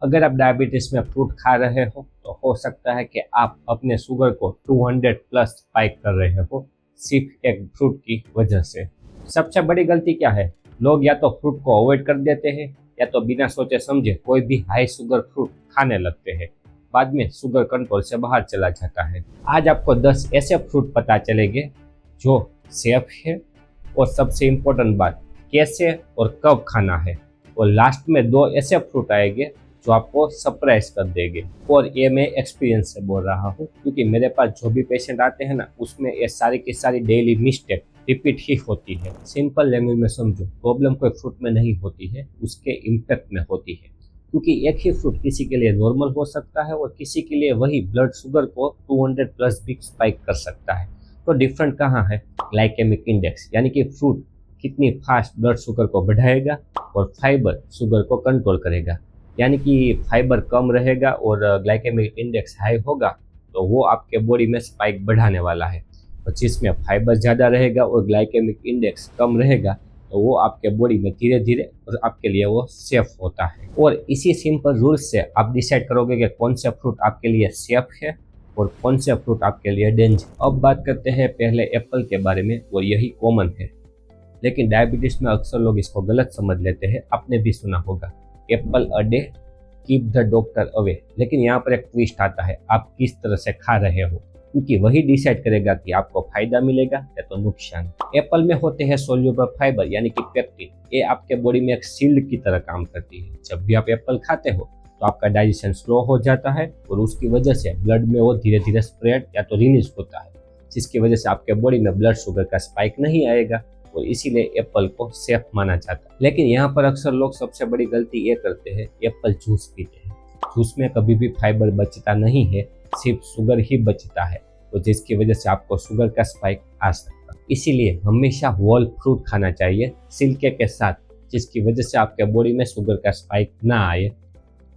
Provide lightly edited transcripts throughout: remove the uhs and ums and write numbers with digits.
अगर आप डायबिटीज में फ्रूट खा रहे हो तो हो सकता है कि आप अपने शुगर को 200 प्लस स्पाइक कर रहे हो सिर्फ एक फ्रूट की वजह से। सबसे बड़ी गलती क्या है? लोग या तो फ्रूट को अवॉइड कर देते हैं या तो बिना सोचे समझे कोई भी हाई शुगर फ्रूट खाने लगते हैं। बाद में शुगर कंट्रोल से बाहर चला जाता है। आज आपको 10 ऐसे फ्रूट पता चलेंगे जो सेफ है, और सबसे इम्पोर्टेंट बात, कैसे और कब खाना है। और लास्ट में 2 ऐसे फ्रूट आएंगे जो आपको सरप्राइज कर देंगे। और ये मैं एक्सपीरियंस से बोल रहा हूँ, क्योंकि मेरे पास जो भी पेशेंट आते हैं ना, उसमें ये सारी की सारी डेली मिस्टेक रिपीट ही होती है। सिंपल लैंग्वेज में समझो, प्रॉब्लम कोई फ्रूट में नहीं होती है, उसके इम्पैक्ट में होती है। क्योंकि एक ही फ्रूट किसी के लिए नॉर्मल हो सकता है और किसी के लिए वही ब्लड शुगर को 200 प्लस भी स्पाइक कर सकता है। तो डिफरेंट कहाँ है? ग्लाइकेमिक इंडेक्स, यानी कि फ्रूट कितनी फास्ट ब्लड शुगर को बढ़ाएगा और फाइबर शुगर को कंट्रोल करेगा। यानी कि फाइबर कम रहेगा और ग्लाइकेमिक इंडेक्स हाई होगा तो वो आपके बॉडी में स्पाइक बढ़ाने वाला है। और जिसमें फाइबर ज़्यादा रहेगा और ग्लाइकेमिक इंडेक्स कम रहेगा तो वो आपके बॉडी में धीरे धीरे और आपके लिए वो सेफ होता है। और इसी सिंपल रूल्स से आप डिसाइड करोगे कि कौन से फ्रूट आपके लिए सेफ है और कौन से फ्रूट आपके लिए डेंजर। अब बात करते हैं पहले एप्पल के बारे में, और यही कॉमन है, लेकिन डायबिटीज में अक्सर लोग इसको गलत समझ लेते हैं। आपने भी सुना होगा, Apple a day keep the doctor away. लेकिन यहाँ पर एक ट्विस्ट आता है, आप किस तरह से खा रहे हो, क्योंकि वही डिसाइड करेगा कि आपको फायदा मिलेगा या तो नुकसान। एप्पल में होते हैं सोल्यूबल फाइबर, यानी कि पेप्टिन। ये आपके बॉडी में एक शील्ड की तरह काम करती है। जब भी आप एप्पल खाते हो तो आपका डाइजेशन स्लो हो जाता है और उसकी वजह से ब्लड में वो धीरे धीरे स्प्रेड या तो रिलीज होता है, जिसकी वजह से आपके बॉडी में ब्लड शुगर का स्पाइक नहीं आएगा, और इसीलिए एप्पल को सेफ माना जाता है। लेकिन यहाँ पर अक्सर लोग सबसे बड़ी गलती ये करते हैं, एप्पल जूस पीते हैं। जूस में कभी भी फाइबर बचता नहीं है, सिर्फ शुगर ही बचता है, तो जिसकी वजह से आपको शुगर का स्पाइक आ सकता है। इसीलिए हमेशा होल फ्रूट खाना चाहिए सिल्के के साथ, जिसकी वजह से आपके बॉडी में शुगर का स्पाइक ना आए।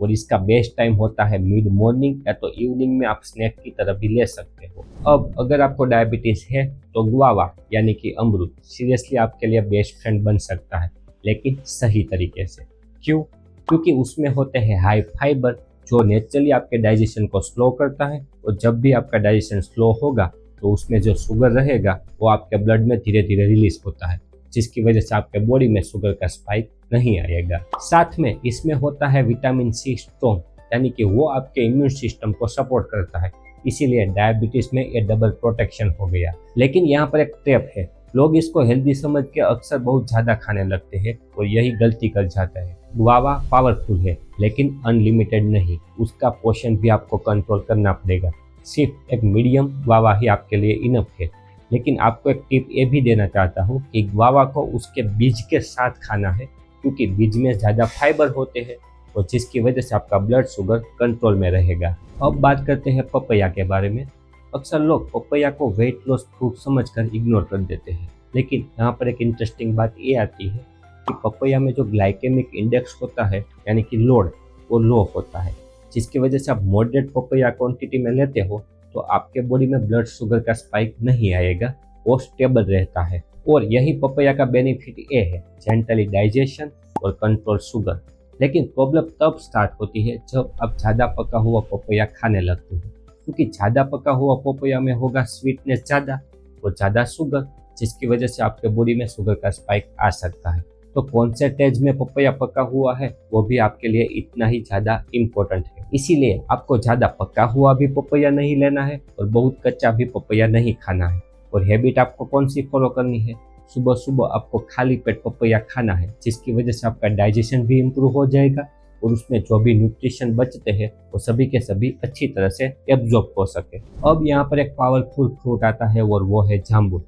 और इसका बेस्ट टाइम होता है मिड मॉर्निंग या तो इवनिंग में, आप स्नैक की तरह भी ले सकते हो। अब अगर आपको डायबिटीज है तो गुआवा यानी कि अमरूद सीरियसली आपके लिए बेस्ट फ्रेंड बन सकता है, लेकिन सही तरीके से। क्यों? क्योंकि उसमें होते हैं हाई फाइबर, जो नेचुरली आपके डाइजेशन को स्लो करता है। और जब भी आपका डाइजेशन स्लो होगा तो उसमें जो शुगर रहेगा वो आपके ब्लड में धीरे धीरे रिलीज होता है, जिसकी वजह से आपके बॉडी में शुगर का स्पाइक नहीं आएगा। साथ में इसमें होता है विटामिन सी स्ट्रॉन्ग, यानी कि वो आपके इम्यून सिस्टम को सपोर्ट करता है। इसीलिए डायबिटीज में ये डबल प्रोटेक्शन हो गया। लेकिन यहाँ पर एक ट्रैप है, लोग इसको हेल्दी समझ के अक्सर बहुत ज्यादा खाने लगते हैं और यही गलती कर जाता है। गुआवा पावरफुल है लेकिन अनलिमिटेड नहीं, उसका पोर्शन भी आपको कंट्रोल करना पड़ेगा। सिर्फ एक मीडियम गुआवा ही आपके लिए इनफ है। लेकिन आपको एक टिप ये भी देना चाहता हूँ कि गुआवा को उसके बीज के साथ खाना है, क्योंकि बीज में ज़्यादा फाइबर होते हैं और जिसकी वजह से आपका ब्लड शुगर कंट्रोल में रहेगा। अब बात करते हैं पपैया के बारे में। अक्सर लोग पपैया को वेट लॉस फ्रूट समझकर इग्नोर कर देते हैं, लेकिन यहाँ पर एक इंटरेस्टिंग बात ये आती है कि पपैया में जो ग्लाइकेमिक इंडेक्स होता है, यानी कि लोड, वो लो होता है, जिसकी वजह से आप मॉडरेट पपैया क्वांटिटी में लेते हो तो आपके बॉडी में ब्लड शुगर का स्पाइक नहीं आएगा, वो स्टेबल रहता है। और यही पपैया का बेनिफिट ये है, जेंटली डाइजेशन और कंट्रोल शुगर। लेकिन प्रॉब्लम तब स्टार्ट होती है जब आप ज़्यादा पका हुआ पपैया खाने लगते हो, क्योंकि ज़्यादा पका हुआ पपैया में होगा स्वीटनेस ज़्यादा और ज़्यादा शुगर, जिसकी वजह से आपके बॉडी में शुगर का स्पाइक आ सकता है। तो कौन से स्टेज में पपैया पका हुआ है वो भी आपके लिए इतना ही ज़्यादा इम्पोर्टेंट है। इसीलिए आपको ज़्यादा पका हुआ भी पपैया नहीं लेना है और बहुत कच्चा भी पपैया नहीं खाना है। और हैबिट आपको कौन सी फॉलो करनी है? सुबह सुबह आपको खाली पेट पपैया खाना है, जिसकी वजह से आपका डाइजेशन भी इम्प्रूव हो जाएगा और उसमें जो भी न्यूट्रिशन बचते हैं वो सभी के सभी अच्छी तरह से एब्जॉर्ब हो सके। अब यहाँ पर एक पावरफुल फ्रूट आता है और वो है जामुन।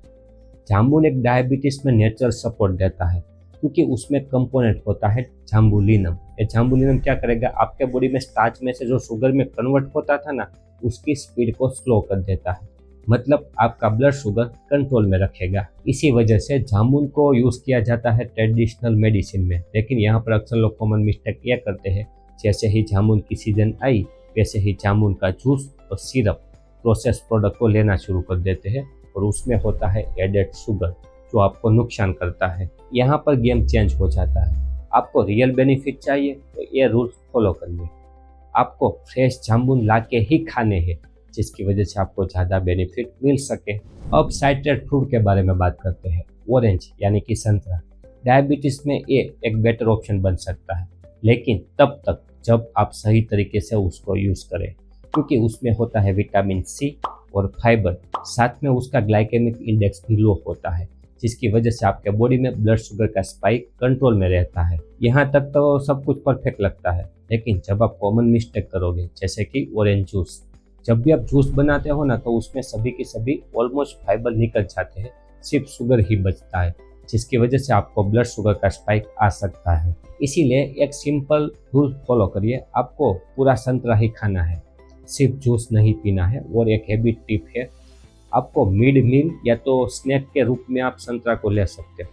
जामुन एक डायबिटीज में नेचुरल सपोर्ट देता है, क्योंकि उसमें कंपोनेंट होता है जाम्बुलिनम। ये जाम्बुलिनम क्या करेगा, आपके बॉडी में स्टार्च में से जो शुगर में कन्वर्ट होता था ना, उसकी स्पीड को स्लो कर देता है, मतलब आपका ब्लड शुगर कंट्रोल में रखेगा। इसी वजह से जामुन को यूज़ किया जाता है ट्रेडिशनल मेडिसिन में। लेकिन यहाँ पर अक्सर लोग कॉमन मिस्टेक ये करते हैं, जैसे ही जामुन की सीजन आई वैसे ही जामुन का जूस और सिरप प्रोसेस प्रोडक्ट को लेना शुरू कर देते हैं और उसमें होता है एडेड शुगर, जो आपको नुकसान करता है। यहाँ पर गेम चेंज हो जाता है। आपको रियल बेनिफिट चाहिए तो ये रूल्स फॉलो करिए। आपको फ्रेश जामुन ला के ही खाने हैं, जिसकी वजह से आपको ज़्यादा बेनिफिट मिल सके। अब साइट्रेट फ्रूट के बारे में बात करते हैं। ऑरेंज यानी कि संतरा, डायबिटीज में ये एक बेटर ऑप्शन बन सकता है, लेकिन तब तक जब आप सही तरीके से उसको यूज़ करें, क्योंकि उसमें होता है विटामिन सी और फाइबर, साथ में उसका ग्लाइकेमिक इंडेक्स भी लो होता है, जिसकी वजह से आपके बॉडी में ब्लड शुगर का स्पाइक कंट्रोल में रहता है। यहाँ तक तो सब कुछ परफेक्ट लगता है, लेकिन जब आप कॉमन मिस्टेक करोगे, जैसे कि ऑरेंज जूस, जब भी आप जूस बनाते हो ना, तो उसमें सभी के सभी ऑलमोस्ट फाइबर निकल जाते हैं, सिर्फ शुगर ही बचता है, जिसकी वजह से आपको ब्लड शुगर का स्पाइक आ सकता है। इसीलिए एक सिंपल रूल फॉलो करिए, आपको पूरा संतरा ही खाना है, सिर्फ जूस नहीं पीना है। और एक हैबिट टिप है, आपको मिड मील या तो स्नैक के रूप में आप संतरा को ले सकते हो।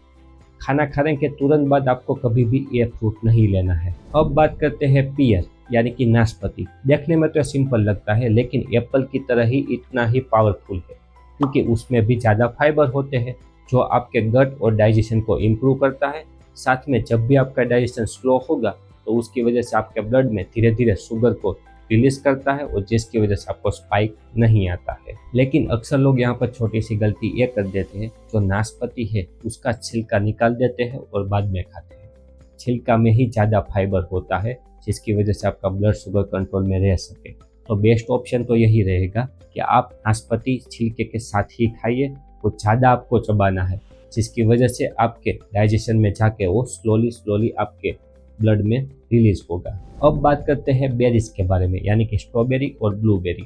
खाना खाने के तुरंत बाद आपको कभी भी ये फ्रूट नहीं लेना है। अब बात करते हैं पियर यानी कि नाशपाती। देखने में तो सिंपल लगता है, लेकिन एप्पल की तरह ही इतना ही पावरफुल है, क्योंकि उसमें भी ज़्यादा फाइबर होते हैं, जो आपके गट और डाइजेशन को इम्प्रूव करता है। साथ में जब भी आपका डाइजेशन स्लो होगा, तो उसकी वजह से आपके ब्लड में धीरे धीरे शुगर को रिलीज करता है, और जिसकी वजह से आपको स्पाइक नहीं आता है। लेकिन अक्सर लोग यहाँ पर छोटी सी गलती ये कर देते हैं, जो नाशपाती है उसका छिलका निकाल देते हैं और बाद में खाते हैं। छिलका में ही ज़्यादा फाइबर होता है, जिसकी वजह से आपका ब्लड शुगर कंट्रोल में रह सके। तो बेस्ट ऑप्शन तो यही रहेगा कि आप नाशपाती छिलके के साथ ही खाइए, और ज़्यादा आपको चबाना है, जिसकी वजह से आपके डाइजेशन में जाके वो स्लोली आपके ब्लड में रिलीज होगा। अब बात करते हैं बेरीज के बारे में, यानी कि स्ट्रॉबेरी और ब्लूबेरी।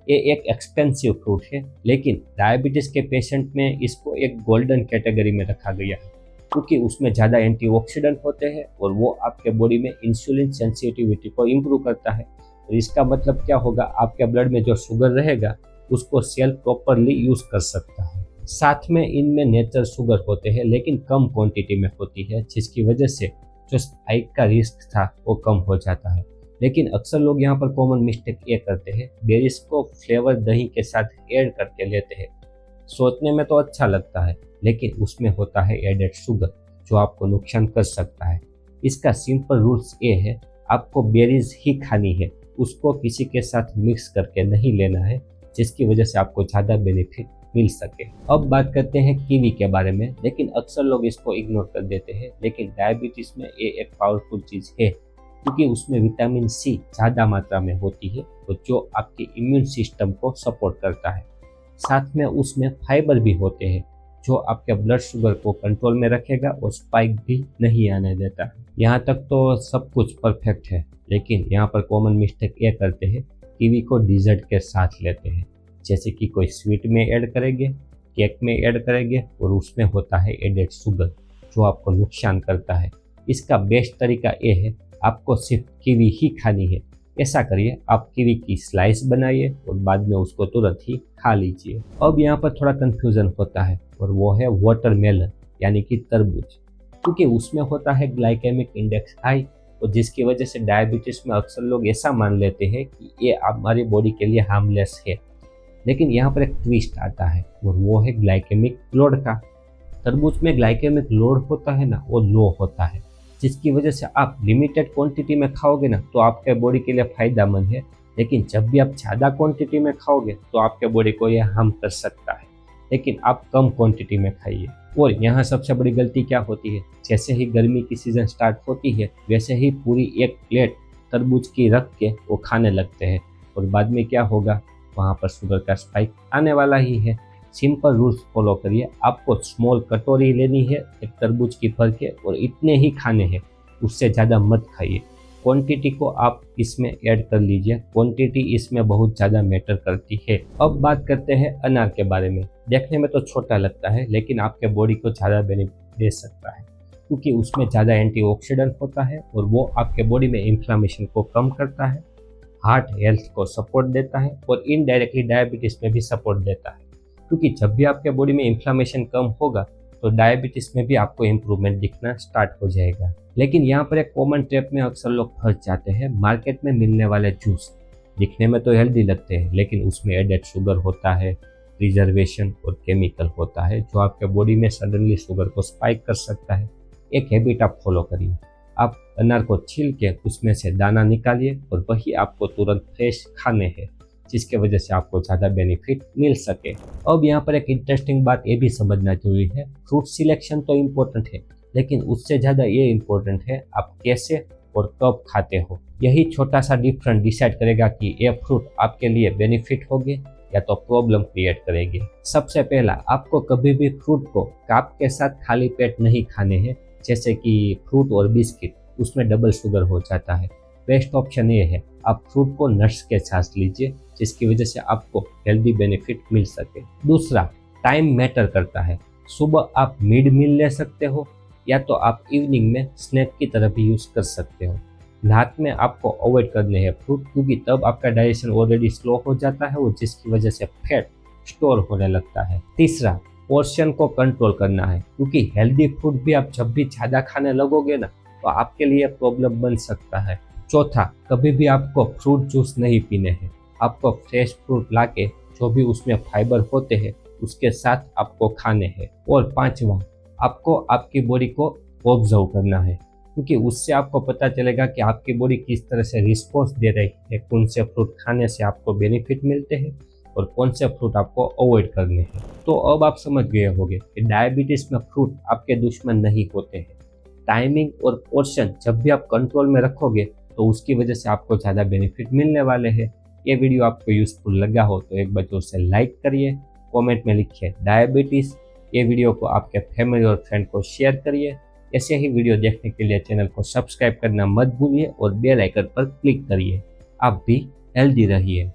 ये एक एक्सपेंसिव फ्रूट है, लेकिन डायबिटीज के पेशेंट में इसको एक गोल्डन कैटेगरी में रखा गया है, क्योंकि उसमें ज़्यादा एंटीऑक्सीडेंट होते हैं, और वो आपके बॉडी में इंसुलिन सेंसिटिविटी को इम्प्रूव करता है। तो इसका मतलब क्या होगा, आपके ब्लड में जो शुगर रहेगा उसको सेल प्रॉपरली यूज कर सकता है। साथ में इनमें नेचुरल शुगर होते हैं, लेकिन कम क्वांटिटी में होती है, जिसकी वजह से जो स्पाइक का रिस्क था वो कम हो जाता है। लेकिन अक्सर लोग यहाँ पर कॉमन मिस्टेक ये करते हैं, बेरीज को फ्लेवर दही के साथ ऐड करके लेते हैं। सोचने में तो अच्छा लगता है, लेकिन उसमें होता है एडेड शुगर, जो आपको नुकसान कर सकता है। इसका सिंपल रूल्स ये है, आपको बेरीज ही खानी है, उसको किसी के साथ मिक्स करके नहीं लेना है, जिसकी वजह से आपको ज़्यादा बेनिफिट मिल सके। अब बात करते हैं कीवी के बारे में, लेकिन अक्सर लोग इसको इग्नोर कर देते हैं। लेकिन डायबिटीज में ये एक पावरफुल चीज़ है, क्योंकि उसमें विटामिन सी ज़्यादा मात्रा में होती है, तो जो आपके इम्यून सिस्टम को सपोर्ट करता है। साथ में उसमें फाइबर भी होते हैं, जो आपके ब्लड शुगर को कंट्रोल में रखेगा और स्पाइक भी नहीं आने देता। यहाँ तक तो सब कुछ परफेक्ट है, लेकिन यहाँ पर कॉमन मिस्टेक ये करते हैं, कीवी को डिजर्ट के साथ लेते हैं, जैसे कि कोई स्वीट में ऐड करेंगे, केक में ऐड करेंगे, और उसमें होता है एडेड शुगर, जो आपको नुकसान करता है। इसका बेस्ट तरीका ये है, आपको सिर्फ कीवी ही खानी है। ऐसा करिए, आप कीवी की स्लाइस बनाइए और बाद में उसको तुरंत ही खा लीजिए। अब यहाँ पर थोड़ा कन्फ्यूज़न होता है, और वो है वाटरमेलन यानी कि तरबूज, क्योंकि उसमें होता है ग्लाइकेमिक इंडेक्स हाई, और जिसकी वजह से डायबिटीज़ में अक्सर लोग ऐसा मान लेते हैं कि ये हमारी बॉडी के लिए हार्मलेस है। लेकिन यहाँ पर एक ट्विस्ट आता है, और वो है ग्लाइकेमिक लोड का। तरबूज में ग्लाइकेमिक लोड होता है ना, वो लो होता है, जिसकी वजह से आप लिमिटेड क्वांटिटी में खाओगे ना, तो आपके बॉडी के लिए फ़ायदेमंद है। लेकिन जब भी आप ज़्यादा क्वांटिटी में खाओगे, तो आपके बॉडी को यह हार्म कर सकता है। लेकिन आप कम क्वांटिटी में खाइए। और यहाँ सबसे बड़ी गलती क्या होती है, जैसे ही गर्मी की सीज़न स्टार्ट होती है, वैसे ही पूरी एक प्लेट तरबूज की रख के वो खाने लगते हैं, और बाद में क्या होगा, वहाँ पर शुगर का स्पाइक आने वाला ही है। सिंपल रूल्स फॉलो करिए, आपको स्मॉल कटोरी लेनी है एक तरबूज की भर के, और इतने ही खाने हैं, उससे ज़्यादा मत खाइए। क्वांटिटी को आप इसमें ऐड कर लीजिए, क्वांटिटी इसमें बहुत ज़्यादा मैटर करती है। अब बात करते हैं अनार के बारे में। देखने में तो छोटा लगता है, लेकिन आपके बॉडी को ज़्यादा बेनिफिट दे सकता है, क्योंकि उसमें ज़्यादा एंटीऑक्सीडेंट होता है, और वो आपके बॉडी में इन्फ्लामेशन को कम करता है, हार्ट हेल्थ को सपोर्ट देता है, और इनडायरेक्टली डायबिटीज़ में भी सपोर्ट देता है। क्योंकि जब भी आपके बॉडी में इन्फ्लामेशन कम होगा, तो डायबिटीज़ में भी आपको इम्प्रूवमेंट दिखना स्टार्ट हो जाएगा। लेकिन यहाँ पर एक कॉमन ट्रैप में अक्सर लोग फंस जाते हैं। मार्केट में मिलने वाले जूस दिखने में तो हेल्दी लगते हैं, लेकिन उसमें एडेड शुगर होता है, प्रिजर्वेशन और केमिकल होता है, जो आपके बॉडी में सडनली शुगर को स्पाइक कर सकता है। एक हैबिट आप फॉलो करिए, आप अनार को छील के उसमें से दाना निकालिए और वही आपको तुरंत फ्रेश खाने हैं, जिसके वजह से आपको ज़्यादा बेनिफिट मिल सके। अब यहाँ पर एक इंटरेस्टिंग बात ये भी समझना जरूरी है, फ्रूट सिलेक्शन तो इम्पोर्टेंट है, लेकिन उससे ज़्यादा ये इम्पोर्टेंट है आप कैसे और कब खाते हो। यही छोटा सा डिफरेंस डिसाइड करेगा कि ये फ्रूट आपके लिए बेनिफिट होगी या तो प्रॉब्लम क्रिएट करेगी। सबसे पहला, आपको कभी भी फ्रूट को काप के साथ खाली पेट नहीं खाने हैं, जैसे कि फ्रूट और बिस्किट, उसमें डबल शुगर हो जाता है। बेस्ट ऑप्शन ये है आप फ्रूट को नट्स के साथ लीजिए, जिसकी वजह से आपको हेल्दी बेनिफिट मिल सके। दूसरा, टाइम मैटर करता है। सुबह आप मिड मील ले सकते हो या तो आप इवनिंग में स्नैक की तरह भी यूज कर सकते हो। रात में आपको अवॉइड करने हैं फ्रूट, क्योंकि तब आपका डाइजेशन ऑलरेडी स्लो हो जाता है और जिसकी वजह से फैट स्टोर होने लगता है। तीसरा, पोर्शन को कंट्रोल करना है, क्योंकि हेल्दी फूड भी आप जब भी ज़्यादा खाने लगोगे ना तो आपके लिए प्रॉब्लम बन सकता है। चौथा, कभी भी आपको फ्रूट जूस नहीं पीने हैं। आपको फ्रेश फ्रूट लाके जो भी उसमें फाइबर होते हैं उसके साथ आपको खाने हैं। और पांचवा, आपको आपकी बॉडी को ऑब्जर्व करना है, क्योंकि उससे आपको पता चलेगा कि आपकी बॉडी किस तरह से रिस्पॉन्स दे रही है, कौन से फ्रूट खाने से आपको बेनिफिट मिलते हैं और कौन से फ्रूट आपको अवॉइड करने हैं। तो अब आप समझ गए होंगे कि डायबिटीज में फ्रूट आपके दुश्मन नहीं होते हैं। टाइमिंग और पोर्शन जब भी आप कंट्रोल में रखोगे तो उसकी वजह से आपको ज़्यादा बेनिफिट मिलने वाले हैं। ये वीडियो आपको यूजफुल लगा हो तो एक बार जोर से लाइक करिए, कमेंट में लिखिए डायबिटीज़। ये वीडियो को आपके फैमिली और फ्रेंड को शेयर करिए। ऐसे ही वीडियो देखने के लिए चैनल को सब्सक्राइब करना मत भूलिए और बेल आइकन पर क्लिक करिए। आप भी हेल्दी रहिए।